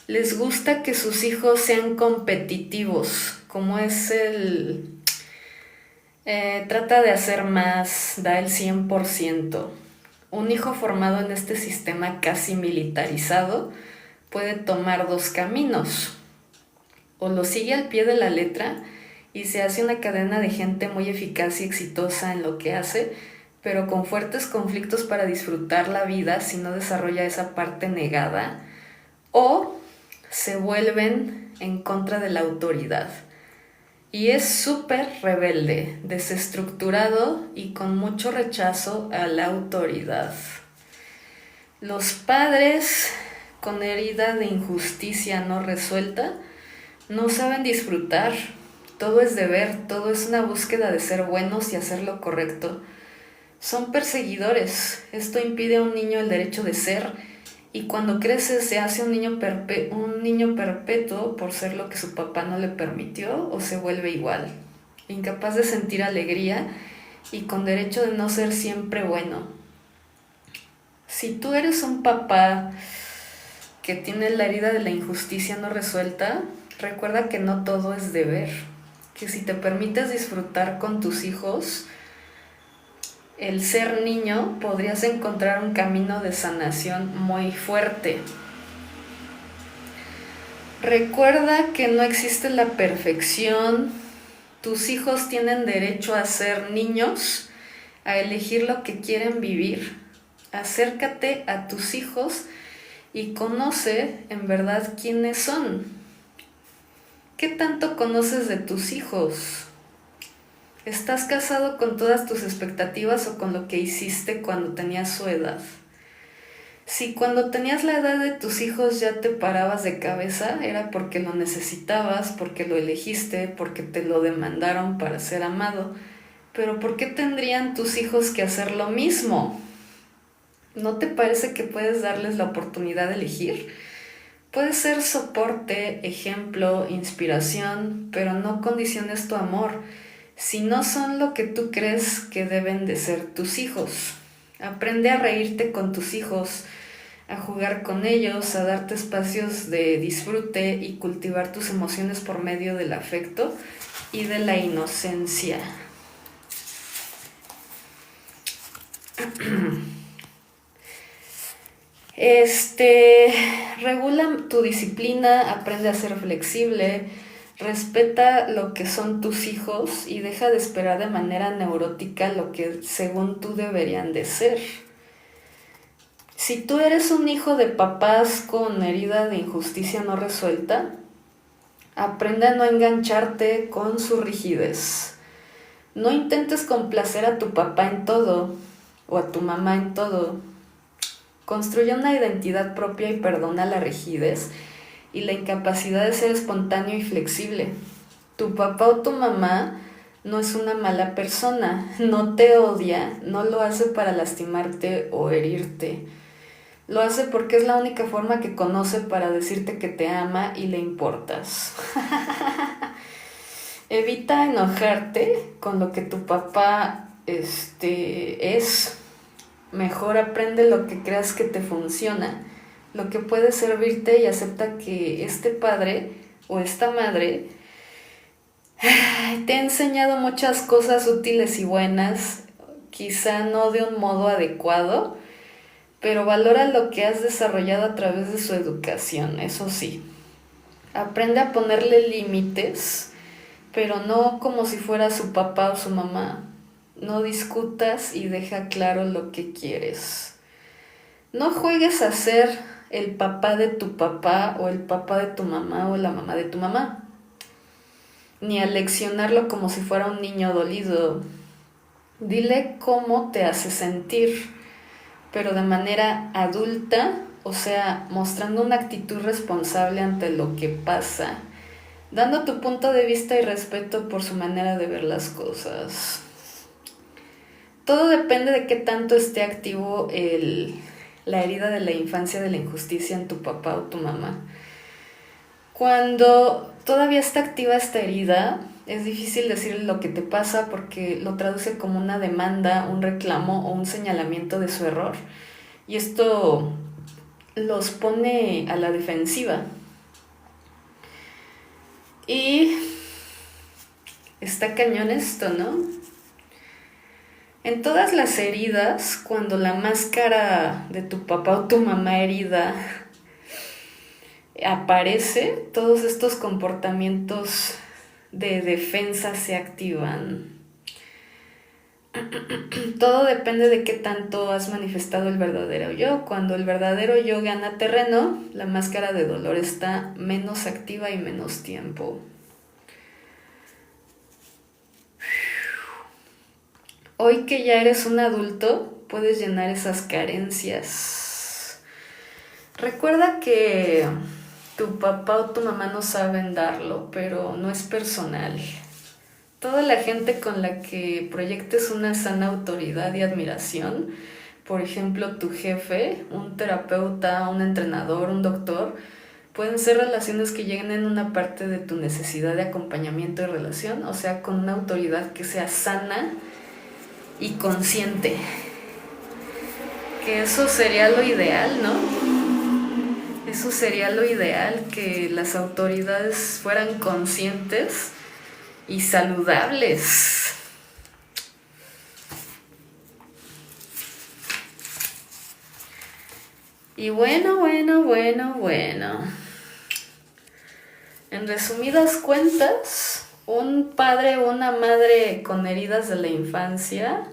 les gusta que sus hijos sean competitivos, como es trata de hacer más, da el 100%. Un hijo formado en este sistema casi militarizado puede tomar dos caminos. O lo sigue al pie de la letra y se hace una cadena de gente muy eficaz y exitosa en lo que hace, pero con fuertes conflictos para disfrutar la vida si no desarrolla esa parte negada. O se vuelven en contra de la autoridad. Y es súper rebelde, desestructurado y con mucho rechazo a la autoridad. Los padres con herida de injusticia no resuelta no saben disfrutar. Todo es deber, todo es una búsqueda de ser buenos y hacer lo correcto. Son perseguidores. Esto impide a un niño el derecho de ser, y cuando crece se hace un niño perpetuo por ser lo que su papá no le permitió, o se vuelve igual, incapaz de sentir alegría y con derecho de no ser siempre bueno. Si tú eres un papá que tiene la herida de la injusticia no resuelta, recuerda que no todo es deber, que si te permites disfrutar con tus hijos el ser niño, podrías encontrar un camino de sanación muy fuerte. Recuerda que no existe la perfección. Tus hijos tienen derecho a ser niños, a elegir lo que quieren vivir. Acércate a tus hijos y conoce en verdad quiénes son. ¿Qué tanto conoces de tus hijos? ¿Estás casado con todas tus expectativas o con lo que hiciste cuando tenías su edad? Si cuando tenías la edad de tus hijos ya te parabas de cabeza, era porque lo necesitabas, porque lo elegiste, porque te lo demandaron para ser amado. Pero ¿por qué tendrían tus hijos que hacer lo mismo? ¿No te parece que puedes darles la oportunidad de elegir? Puede ser soporte, ejemplo, inspiración, pero no condiciones tu amor si no son lo que tú crees que deben de ser tus hijos. Aprende a reírte con tus hijos, a jugar con ellos, a darte espacios de disfrute y cultivar tus emociones por medio del afecto y de la inocencia. Regula tu disciplina, aprende a ser flexible, respeta lo que son tus hijos y deja de esperar de manera neurótica lo que según tú deberían de ser. Si tú eres un hijo de papás con herida de injusticia no resuelta, aprende a no engancharte con su rigidez. No intentes complacer a tu papá en todo o a tu mamá en todo. Construye una identidad propia y perdona la rigidez y la incapacidad de ser espontáneo y flexible. Tu papá o tu mamá no es una mala persona, no te odia, no lo hace para lastimarte o herirte. Lo hace porque es la única forma que conoce para decirte que te ama y le importas. Evita enojarte con lo que tu papá es. Mejor aprende lo que creas que te funciona, lo que puede servirte, y acepta que este padre o esta madre te ha enseñado muchas cosas útiles y buenas, quizá no de un modo adecuado, pero valora lo que has desarrollado a través de su educación, eso sí. Aprende a ponerle límites, pero no como si fuera su papá o su mamá. no discutas y deja claro lo que quieres. No juegues a ser el papá de tu papá o el papá de tu mamá o la mamá de tu mamá, ni a leccionarlo como si fuera un niño dolido. Dile cómo te hace sentir, pero de manera adulta, o sea, mostrando una actitud responsable ante lo que pasa, dando tu punto de vista y respeto por su manera de ver las cosas. Todo depende de qué tanto esté activo la herida de la infancia de la injusticia en tu papá o tu mamá. Cuando todavía está activa esta herida, es difícil decirle lo que te pasa porque lo traduce como una demanda, un reclamo o un señalamiento de su error. Y esto los pone a la defensiva. Y está cañón esto, ¿no? En todas las heridas, cuando la máscara de tu papá o tu mamá herida aparece, todos estos comportamientos de defensa se activan. Todo depende de qué tanto has manifestado el verdadero yo. Cuando el verdadero yo gana terreno, la máscara de dolor está menos activa y menos tiempo. Hoy que ya eres un adulto, puedes llenar esas carencias. Recuerda que tu papá o tu mamá no saben darlo, pero no es personal. Toda la gente con la que proyectes una sana autoridad y admiración, por ejemplo tu jefe, un terapeuta, un entrenador, un doctor, pueden ser relaciones que lleguen en una parte de tu necesidad de acompañamiento y relación, o sea, con una autoridad que sea sana y consciente. Que eso sería lo ideal, ¿no? Eso sería lo ideal, que las autoridades fueran conscientes y saludables. Y bueno. En resumidas cuentas, un padre o una madre con heridas de la infancia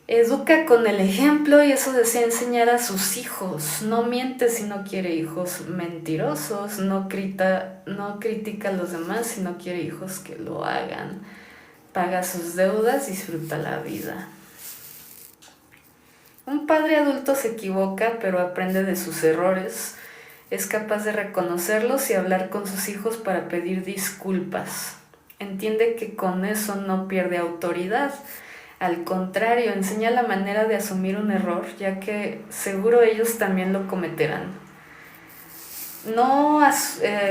educa con el ejemplo, y eso desea enseñar a sus hijos. No miente si no quiere hijos mentirosos, no critica a los demás si no quiere hijos que lo hagan. Paga sus deudas, disfruta la vida. Un padre adulto se equivoca, pero aprende de sus errores. Es capaz de reconocerlos y hablar con sus hijos para pedir disculpas. Entiende que con eso no pierde autoridad. Al contrario, enseña la manera de asumir un error, ya que seguro ellos también lo cometerán. No se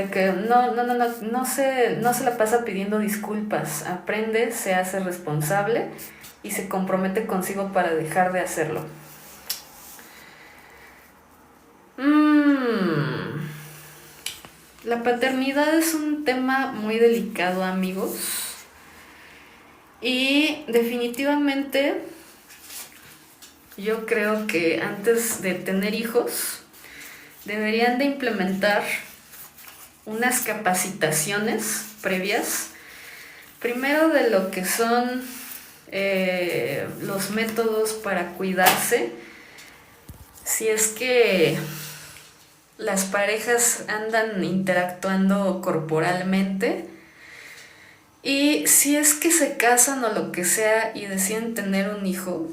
la pasa pidiendo disculpas. Aprende, se hace responsable y se compromete consigo para dejar de hacerlo. La paternidad es un tema muy delicado, amigos. Y definitivamente yo creo que antes de tener hijos deberían de implementar unas capacitaciones previas, primero de lo que son los métodos para cuidarse, si es que las parejas andan interactuando corporalmente, y si es que se casan o lo que sea y deciden tener un hijo,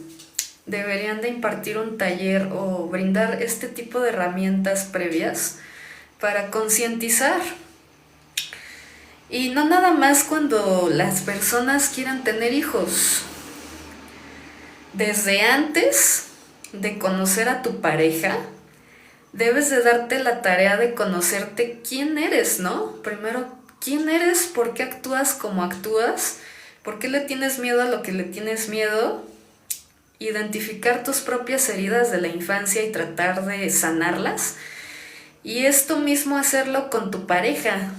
deberían de impartir un taller o brindar este tipo de herramientas previas para concientizar. Y no nada más cuando las personas quieran tener hijos. Desde antes de conocer a tu pareja, debes de darte la tarea de conocerte quién eres, ¿no? Primero, ¿quién eres? ¿Por qué actúas como actúas? ¿Por qué le tienes miedo a lo que le tienes miedo? Identificar tus propias heridas de la infancia y tratar de sanarlas. Y esto mismo hacerlo con tu pareja.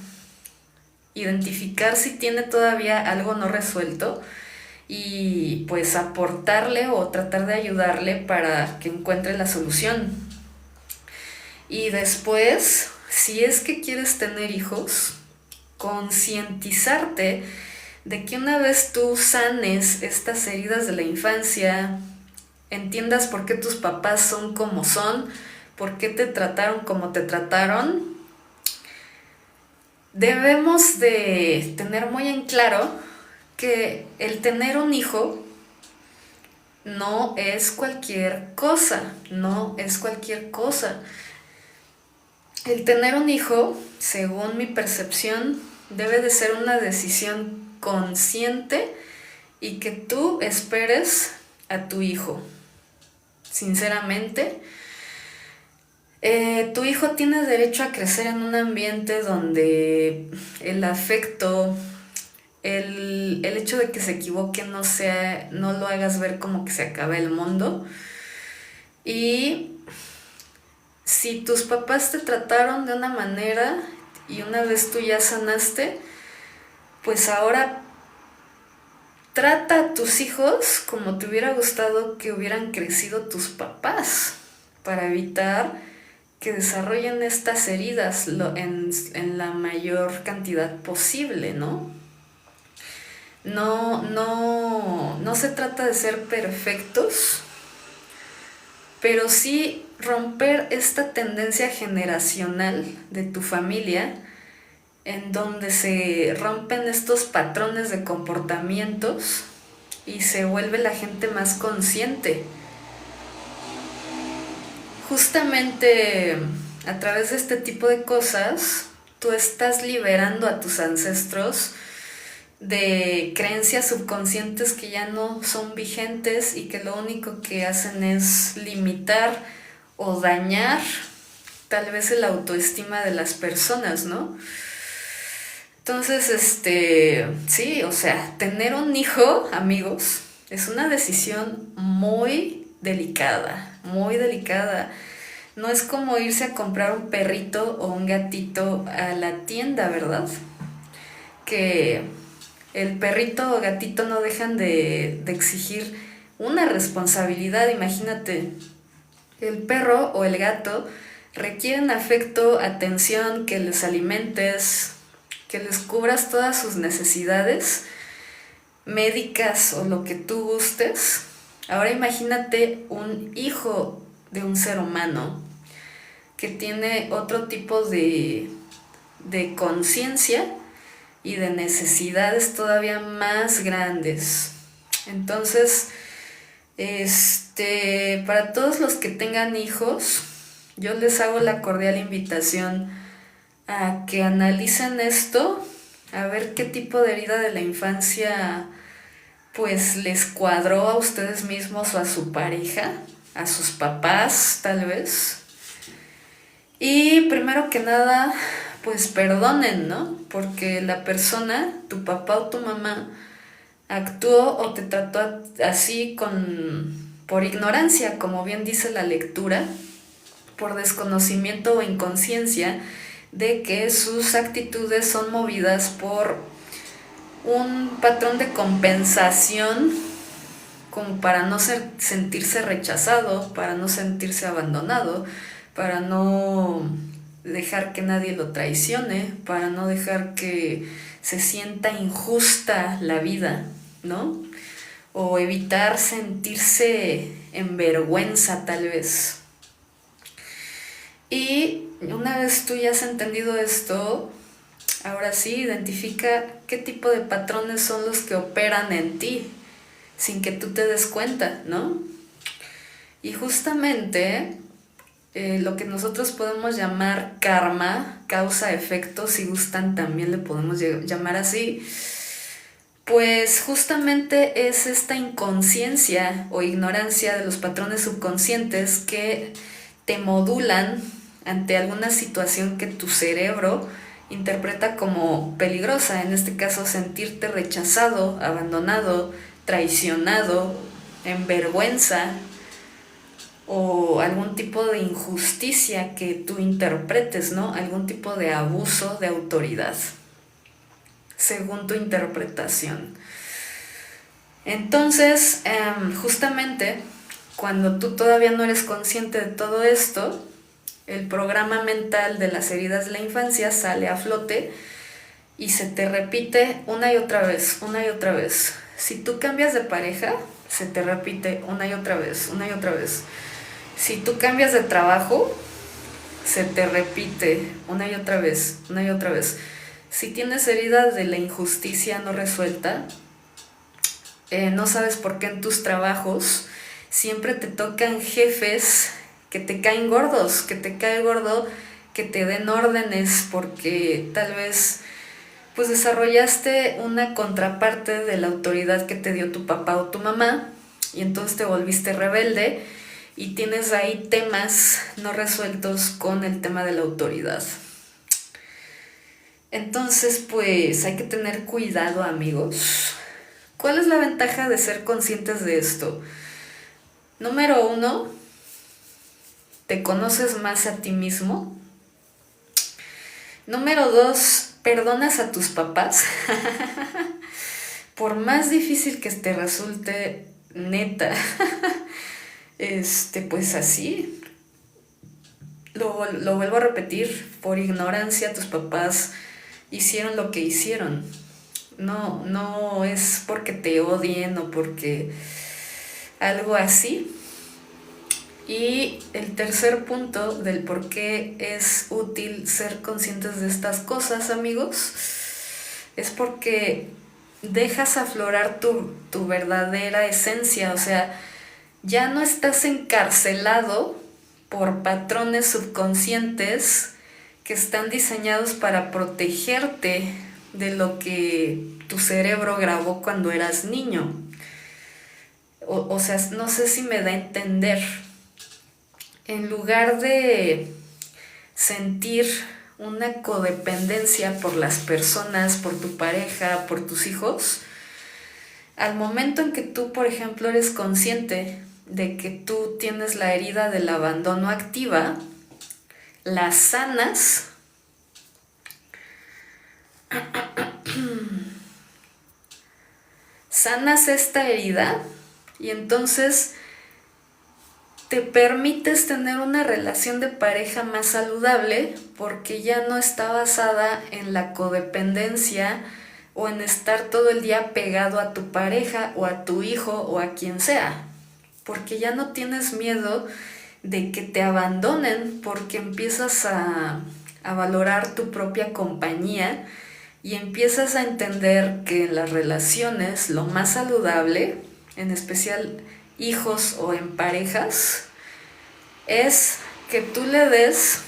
Identificar si tiene todavía algo no resuelto y pues aportarle o tratar de ayudarle para que encuentre la solución. Y después, si es que quieres tener hijos, concientizarte de que una vez tú sanes estas heridas de la infancia, entiendas por qué tus papás son como son, por qué te trataron como te trataron, debemos de tener muy en claro que el tener un hijo no es cualquier cosa, no es cualquier cosa. El tener un hijo, según mi percepción, debe de ser una decisión consciente y que tú esperes a tu hijo. Sinceramente, tu hijo tiene derecho a crecer en un ambiente donde el afecto, el hecho de que se equivoque no lo hagas ver como que se acaba el mundo. Y si tus papás te trataron de una manera y una vez tú ya sanaste, pues ahora trata a tus hijos como te hubiera gustado que hubieran crecido tus papás, para evitar que desarrollen estas heridas en la mayor cantidad posible, ¿no? No se trata de ser perfectos, pero sí romper esta tendencia generacional de tu familia, en donde se rompen estos patrones de comportamientos y se vuelve la gente más consciente. Justamente a través de este tipo de cosas, tú estás liberando a tus ancestros de creencias subconscientes que ya no son vigentes y que lo único que hacen es limitar o dañar tal vez el autoestima de las personas, ¿no? Entonces, sí, o sea, tener un hijo, amigos, es una decisión muy delicada, muy delicada. No es como irse a comprar un perrito o un gatito a la tienda, ¿verdad? Que el perrito o gatito no dejan de exigir una responsabilidad. Imagínate, el perro o el gato requieren afecto, atención, que les alimentes, que les cubras todas sus necesidades médicas o lo que tú gustes. Ahora imagínate un hijo de un ser humano que tiene otro tipo de conciencia y de necesidades todavía más grandes. Entonces, para todos los que tengan hijos, yo les hago la cordial invitación a que analicen esto, a ver qué tipo de herida de la infancia pues les cuadró a ustedes mismos o a su pareja, a sus papás tal vez. Y primero que nada, pues perdonen, ¿no? Porque la persona, tu papá o tu mamá, actuó o te trató así por ignorancia, como bien dice la lectura, por desconocimiento o inconsciencia de que sus actitudes son movidas por un patrón de compensación, como para no sentirse rechazado, para no sentirse abandonado, para no dejar que nadie lo traicione, para no dejar que se sienta injusta la vida, ¿no? O evitar sentirse en vergüenza tal vez. Y una vez tú ya has entendido esto, ahora sí, identifica qué tipo de patrones son los que operan en ti, sin que tú te des cuenta, ¿no? Y justamente lo que nosotros podemos llamar karma, causa-efecto, si gustan también le podemos llamar así, pues justamente es esta inconsciencia o ignorancia de los patrones subconscientes que te modulan ante alguna situación que tu cerebro interpreta como peligrosa, en este caso sentirte rechazado, abandonado, traicionado, en vergüenza o algún tipo de injusticia que tú interpretes, ¿no? Algún tipo de abuso de autoridad, según tu interpretación. Entonces, justamente cuando tú todavía no eres consciente de todo esto, el programa mental de las heridas de la infancia sale a flote y se te repite una y otra vez, una y otra vez. Si tú cambias de pareja, se te repite una y otra vez, una y otra vez. Si tú cambias de trabajo, se te repite una y otra vez, una y otra vez. Si tienes heridas de la injusticia no resuelta, no sabes por qué en tus trabajos siempre te tocan jefes que te caen gordos, que te cae gordo, que te den órdenes porque tal vez pues desarrollaste una contraparte de la autoridad que te dio tu papá o tu mamá y entonces te volviste rebelde y tienes ahí temas no resueltos con el tema de la autoridad. Entonces pues hay que tener cuidado, amigos. ¿Cuál es la ventaja de ser conscientes de esto? Número 1, te conoces más a ti mismo. Número 2, perdonas a tus papás. Por más difícil que te resulte, neta, pues así, lo vuelvo a repetir, por ignorancia tus papás hicieron lo que hicieron. No es porque te odien o porque algo así. Y el tercer punto del por qué es útil ser conscientes de estas cosas, amigos, es porque dejas aflorar tu verdadera esencia. O sea, ya no estás encarcelado por patrones subconscientes que están diseñados para protegerte de lo que tu cerebro grabó cuando eras niño. O sea, no sé si me da a entender. En lugar de sentir una codependencia por las personas, por tu pareja, por tus hijos, al momento en que tú, por ejemplo, eres consciente de que tú tienes la herida del abandono activa, la sanas, sanas esta herida y entonces te permites tener una relación de pareja más saludable porque ya no está basada en la codependencia o en estar todo el día pegado a tu pareja o a tu hijo o a quien sea, porque ya no tienes miedo de que te abandonen porque empiezas a valorar tu propia compañía y empiezas a entender que en las relaciones lo más saludable, en especial hijos o en parejas, es que tú le des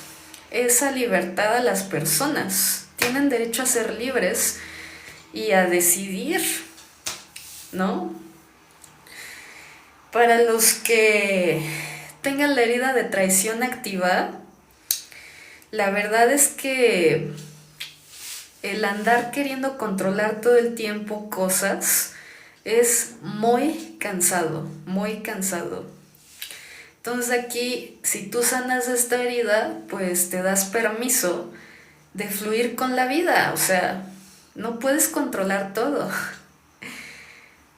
esa libertad a las personas. Tienen derecho a ser libres y a decidir, ¿no? Para los que tengan la herida de traición activa, la verdad es que el andar queriendo controlar todo el tiempo cosas es muy cansado, muy cansado. Entonces aquí, si tú sanas esta herida, pues te das permiso de fluir con la vida. O sea, no puedes controlar todo.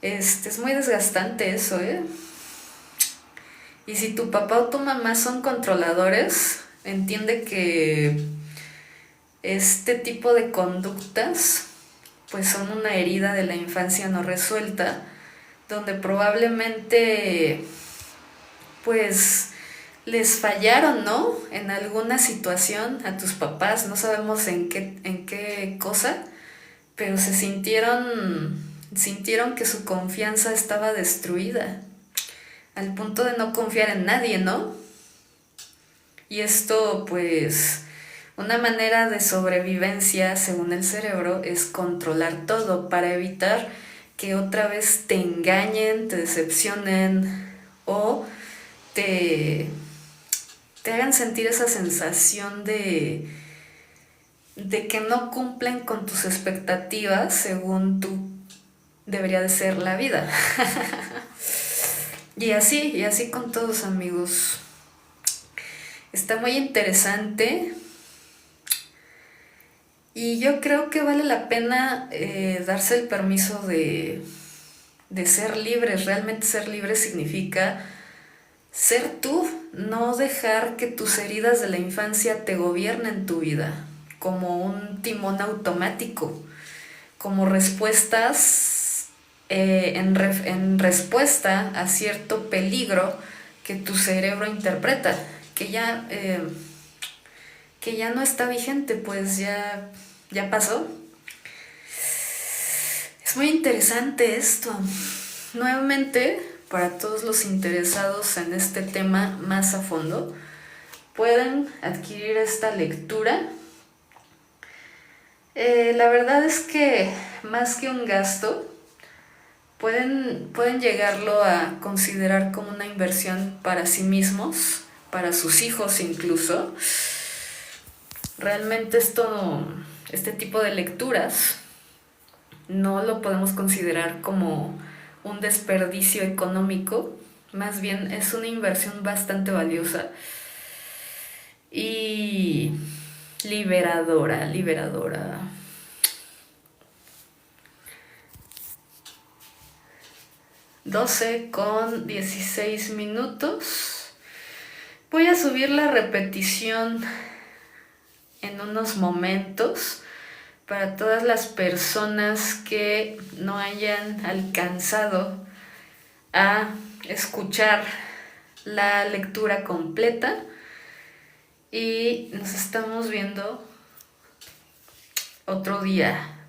Es muy desgastante eso, ¿eh? Y si tu papá o tu mamá son controladores, entiende que este tipo de conductas pues son una herida de la infancia no resuelta, donde probablemente pues les fallaron, ¿no? En alguna situación a tus papás, no sabemos en qué cosa, pero sintieron que su confianza estaba destruida, al punto de no confiar en nadie, ¿no? Y esto pues una manera de sobrevivencia, según el cerebro, es controlar todo para evitar que otra vez te engañen, te decepcionen o te hagan sentir esa sensación de que no cumplen con tus expectativas según tú debería de ser la vida. y así con todos, amigos. Está muy interesante. Y yo creo que vale la pena darse el permiso de ser libres. Realmente ser libre significa ser tú, no dejar que tus heridas de la infancia te gobiernen tu vida. como un timón automático, como respuestas en respuesta a cierto peligro que tu cerebro interpreta, que ya no está vigente, pues ya pasó. Es muy interesante esto. Nuevamente, para todos los interesados en este tema más a fondo, pueden adquirir esta lectura. La verdad es que más que un gasto, pueden llegarlo a considerar como una inversión para sí mismos, para sus hijos incluso. Realmente este tipo de lecturas no lo podemos considerar como un desperdicio económico, más bien es una inversión bastante valiosa y liberadora. 12:16. Voy a subir la repetición en unos momentos para todas las personas que no hayan alcanzado a escuchar la lectura completa, y nos estamos viendo otro día.